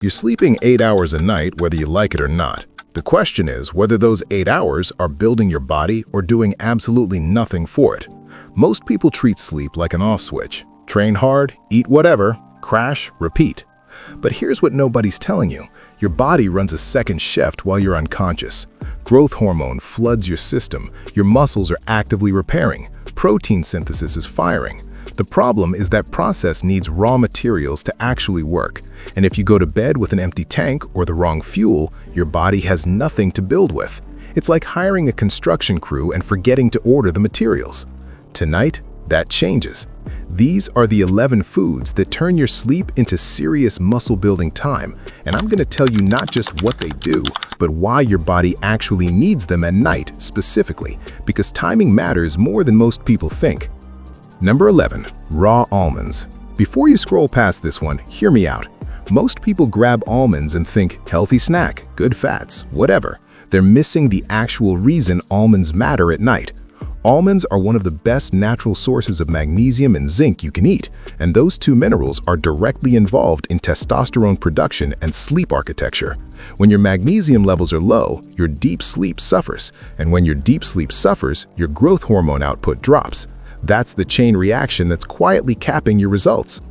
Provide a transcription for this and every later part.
You're sleeping 8 hours a night whether you like it or not. The question is whether those 8 hours are building your body or doing absolutely nothing for it. Most people treat sleep like an off switch. Train hard, eat whatever, crash, repeat. But here's what nobody's telling you. Your body runs a second shift while you're unconscious. Growth hormone floods your system. Your muscles are actively repairing. Protein synthesis is firing. The problem is that process needs raw materials to actually work. And if you go to bed with an empty tank or the wrong fuel, your body has nothing to build with. It's like hiring a construction crew and forgetting to order the materials. Tonight, that changes. These are the 11 foods that turn your sleep into serious muscle-building time, and I'm going to tell you not just what they do, but why your body actually needs them at night specifically, because timing matters more than most people think. Number 11. Raw almonds. Before you scroll past this one, hear me out. Most people grab almonds and think, healthy snack, good fats, whatever. They're missing the actual reason almonds matter at night. Almonds are one of the best natural sources of magnesium and zinc you can eat, and those two minerals are directly involved in testosterone production and sleep architecture. When your magnesium levels are low, your deep sleep suffers, and when your deep sleep suffers, your growth hormone output drops. That's the chain reaction that's quietly capping your results.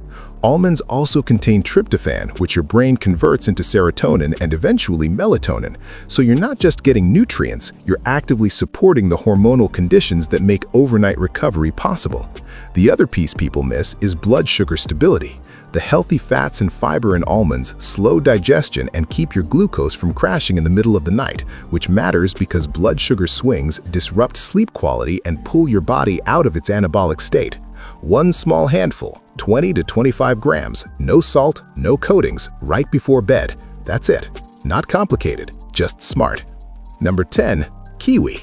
Almonds also contain tryptophan, which your brain converts into serotonin and eventually melatonin. So you're not just getting nutrients, you're actively supporting the hormonal conditions that make overnight recovery possible. The other piece people miss is blood sugar stability. The healthy fats and fiber in almonds slow digestion and keep your glucose from crashing in the middle of the night, which matters because blood sugar swings disrupt sleep quality and pull your body out of its anabolic state. One small handful, 20 to 25 grams, no salt, no coatings, right before bed. That's it. Not complicated, just smart. Number 10. Kiwi.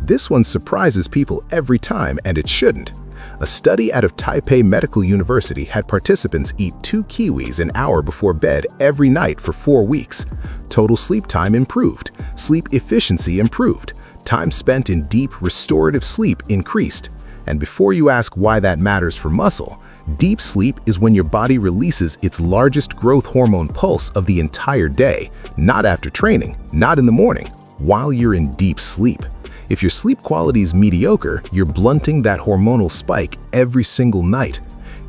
This one surprises people every time, and it shouldn't. A study out of Taipei Medical University had participants eat 2 kiwis an hour before bed every night for 4 weeks. Total sleep time improved. Sleep efficiency improved. Time spent in deep, restorative sleep increased. And before you ask why that matters for muscle, deep sleep is when your body releases its largest growth hormone pulse of the entire day, not after training, not in the morning, while you're in deep sleep. If your sleep quality is mediocre, you're blunting that hormonal spike every single night.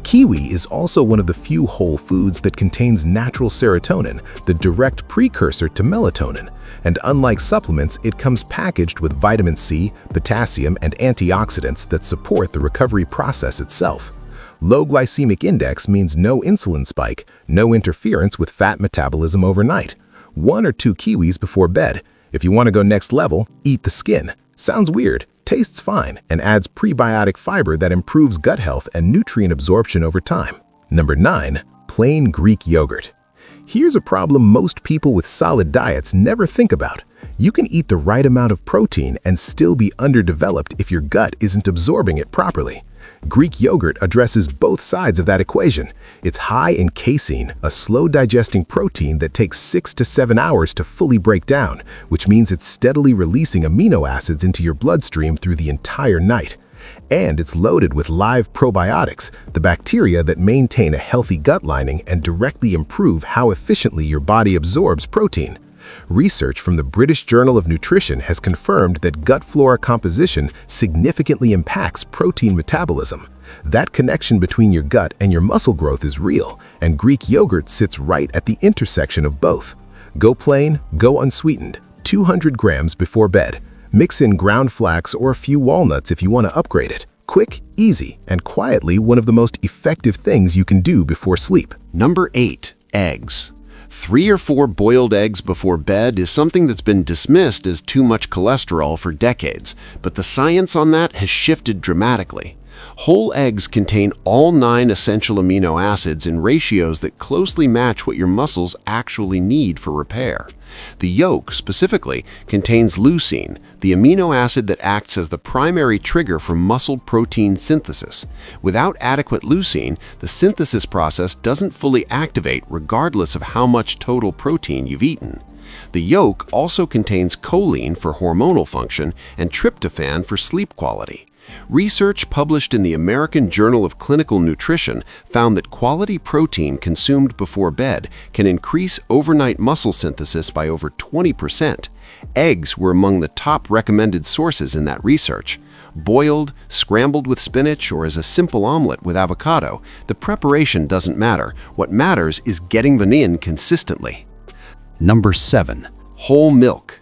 Kiwi is also one of the few whole foods that contains natural serotonin, the direct precursor to melatonin. And unlike supplements, it comes packaged with vitamin C, potassium, and antioxidants that support the recovery process itself. Low glycemic index means no insulin spike, no interference with fat metabolism overnight. 1 or 2 kiwis before bed. If you want to go next level, eat the skin. Sounds weird, tastes fine, and adds prebiotic fiber that improves gut health and nutrient absorption over time. Number 9. Plain Greek yogurt. Here's a problem most people with solid diets never think about. You can eat the right amount of protein and still be underdeveloped if your gut isn't absorbing it properly. Greek yogurt addresses both sides of that equation. It's high in casein, a slow-digesting protein that takes 6 to 7 hours to fully break down, which means it's steadily releasing amino acids into your bloodstream through the entire night. And it's loaded with live probiotics, the bacteria that maintain a healthy gut lining and directly improve how efficiently your body absorbs protein. Research from the British Journal of Nutrition has confirmed that gut flora composition significantly impacts protein metabolism. That connection between your gut and your muscle growth is real, and Greek yogurt sits right at the intersection of both. Go plain, go unsweetened, 200 grams before bed. Mix in ground flax or a few walnuts if you want to upgrade it. Quick, easy, and quietly one of the most effective things you can do before sleep. Number 8. Eggs. 3 or 4 boiled eggs before bed is something that's been dismissed as too much cholesterol for decades, but the science on that has shifted dramatically. Whole eggs contain all 9 essential amino acids in ratios that closely match what your muscles actually need for repair. The yolk, specifically, contains leucine, the amino acid that acts as the primary trigger for muscle protein synthesis. Without adequate leucine, the synthesis process doesn't fully activate regardless of how much total protein you've eaten. The yolk also contains choline for hormonal function and tryptophan for sleep quality. Research published in the American Journal of Clinical Nutrition found that quality protein consumed before bed can increase overnight muscle synthesis by over 20%. Eggs were among the top recommended sources in that research. Boiled, scrambled with spinach, or as a simple omelet with avocado, the preparation doesn't matter. What matters is getting them in consistently. Number 7. Whole milk.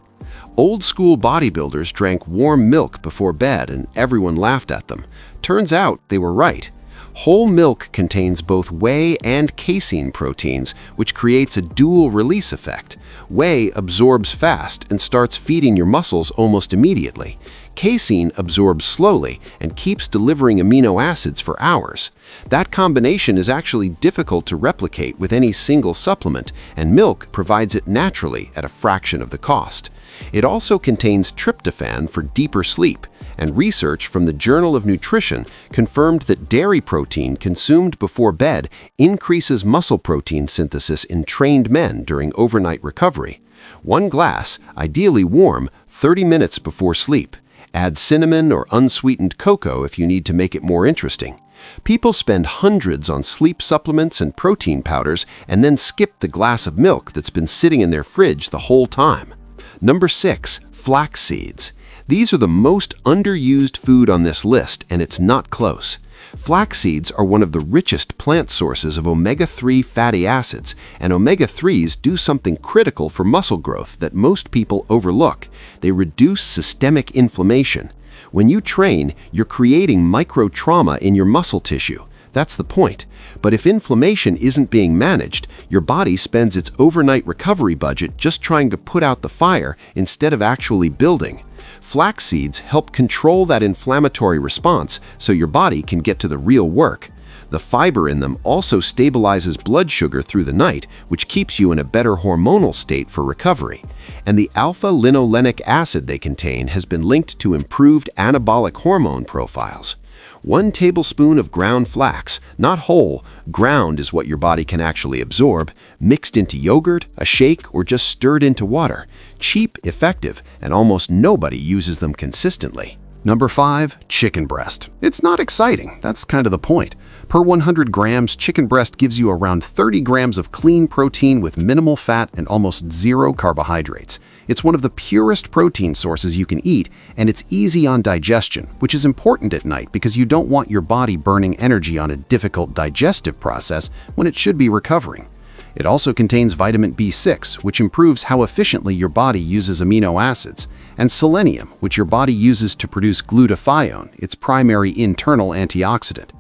Old school bodybuilders drank warm milk before bed and everyone laughed at them. Turns out they were right. Whole milk contains both whey and casein proteins, which creates a dual release effect. Whey absorbs fast and starts feeding your muscles almost immediately. Casein absorbs slowly and keeps delivering amino acids for hours. That combination is actually difficult to replicate with any single supplement, and milk provides it naturally at a fraction of the cost. It also contains tryptophan for deeper sleep, and research from the Journal of Nutrition confirmed that dairy protein consumed before bed increases muscle protein synthesis in trained men during overnight recovery. One glass, ideally warm, 30 minutes before sleep. Add cinnamon or unsweetened cocoa if you need to make it more interesting. People spend hundreds on sleep supplements and protein powders and then skip the glass of milk that's been sitting in their fridge the whole time. Number 6. Flax seeds. These are the most underused food on this list, and it's not close. Flax seeds are one of the richest plant sources of omega-3 fatty acids, and omega-3s do something critical for muscle growth that most people overlook. They reduce systemic inflammation. When you train, you're creating micro-trauma in your muscle tissue. That's the point. But if inflammation isn't being managed, your body spends its overnight recovery budget just trying to put out the fire instead of actually building. Flax seeds help control that inflammatory response so your body can get to the real work. The fiber in them also stabilizes blood sugar through the night, which keeps you in a better hormonal state for recovery. And the alpha-linolenic acid they contain has been linked to improved anabolic hormone profiles. 1 tablespoon of ground flax, not whole, ground is what your body can actually absorb, mixed into yogurt, a shake, or just stirred into water. Cheap, effective, and almost nobody uses them consistently. Number 5. Chicken breast. It's not exciting, that's kind of the point. Per 100 grams, chicken breast gives you around 30 grams of clean protein with minimal fat and almost zero carbohydrates. It's one of the purest protein sources you can eat, and it's easy on digestion, which is important at night because you don't want your body burning energy on a difficult digestive process when it should be recovering. It also contains vitamin B6, which improves how efficiently your body uses amino acids, and selenium, which your body uses to produce glutathione, its primary internal antioxidant.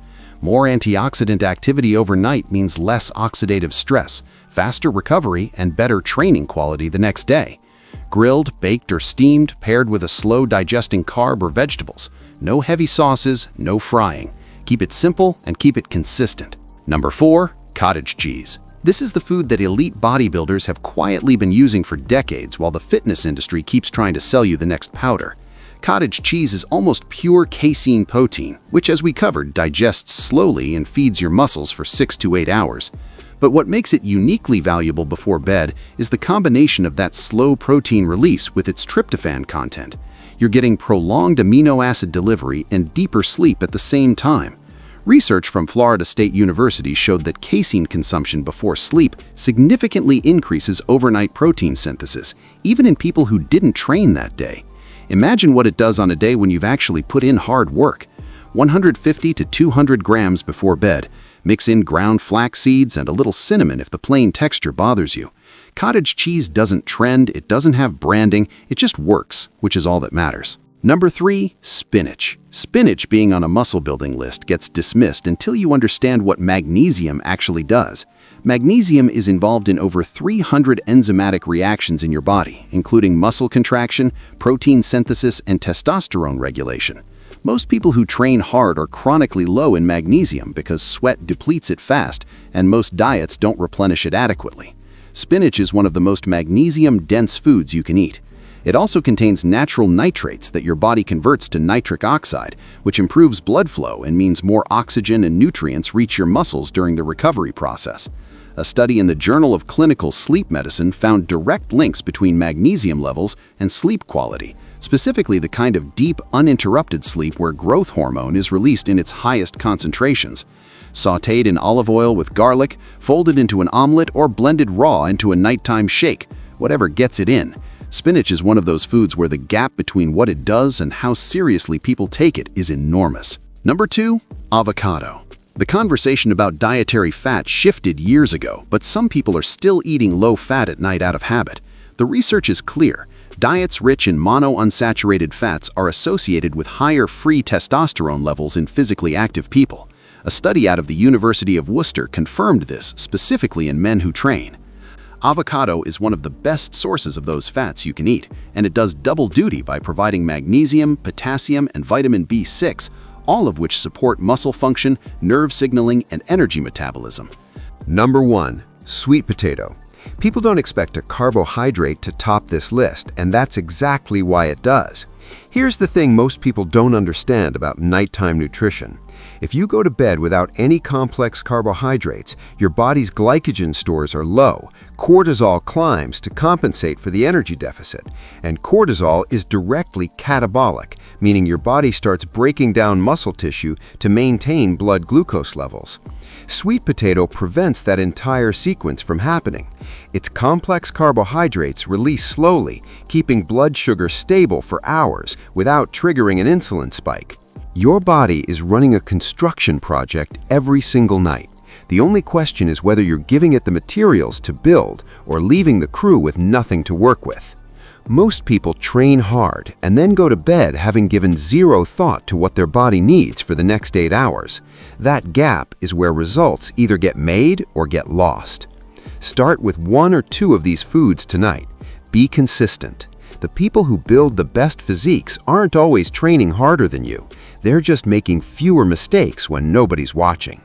More antioxidant activity overnight means less oxidative stress, faster recovery, and better training quality the next day. Grilled, baked, or steamed, paired with a slow-digesting carb or vegetables. No heavy sauces, no frying. Keep it simple and keep it consistent. Number 4. Cottage cheese. This is the food that elite bodybuilders have quietly been using for decades while the fitness industry keeps trying to sell you the next powder. Cottage cheese is almost pure casein protein, which, as we covered, digests slowly and feeds your muscles for 6 to 8 hours. But what makes it uniquely valuable before bed is the combination of that slow protein release with its tryptophan content. You're getting prolonged amino acid delivery and deeper sleep at the same time. Research from Florida State University showed that casein consumption before sleep significantly increases overnight protein synthesis, even in people who didn't train that day. Imagine what it does on a day when you've actually put in hard work. 150 to 200 grams before bed. Mix in ground flax seeds and a little cinnamon if the plain texture bothers you. Cottage cheese doesn't trend, it doesn't have branding, it just works, which is all that matters. Number 3. Spinach. Spinach, being on a muscle building list, gets dismissed until you understand what magnesium actually does. Magnesium is involved in over 300 enzymatic reactions in your body, including muscle contraction, protein synthesis, and testosterone regulation. Most people who train hard are chronically low in magnesium because sweat depletes it fast, and most diets don't replenish it adequately. Spinach is one of the most magnesium-dense foods you can eat. It also contains natural nitrates that your body converts to nitric oxide, which improves blood flow and means more oxygen and nutrients reach your muscles during the recovery process. A study in the Journal of Clinical Sleep Medicine found direct links between magnesium levels and sleep quality, specifically the kind of deep, uninterrupted sleep where growth hormone is released in its highest concentrations. Sautéed in olive oil with garlic, folded into an omelet, or blended raw into a nighttime shake, whatever gets it in. Spinach is one of those foods where the gap between what it does and how seriously people take it is enormous. Number 2, avocado. The conversation about dietary fat shifted years ago, but some people are still eating low fat at night out of habit. The research is clear. Diets rich in monounsaturated fats are associated with higher free testosterone levels in physically active people. A study out of the University of Worcester confirmed this, specifically in men who train. Avocado is one of the best sources of those fats you can eat, and it does double duty by providing magnesium, potassium, and vitamin B6, all of which support muscle function, nerve signaling, and energy metabolism. Number 1, sweet potato. People don't expect a carbohydrate to top this list, and that's exactly why it does. Here's the thing most people don't understand about nighttime nutrition. If you go to bed without any complex carbohydrates, your body's glycogen stores are low. Cortisol climbs to compensate for the energy deficit. And cortisol is directly catabolic, meaning your body starts breaking down muscle tissue to maintain blood glucose levels. Sweet potato prevents that entire sequence from happening. Its complex carbohydrates release slowly, keeping blood sugar stable for hours without triggering an insulin spike. Your body is running a construction project every single night. The only question is whether you're giving it the materials to build or leaving the crew with nothing to work with. Most people train hard and then go to bed having given zero thought to what their body needs for the next 8 hours. That gap is where results either get made or get lost. Start with 1 or 2 of these foods tonight. Be consistent. The people who build the best physiques aren't always training harder than you. They're just making fewer mistakes when nobody's watching.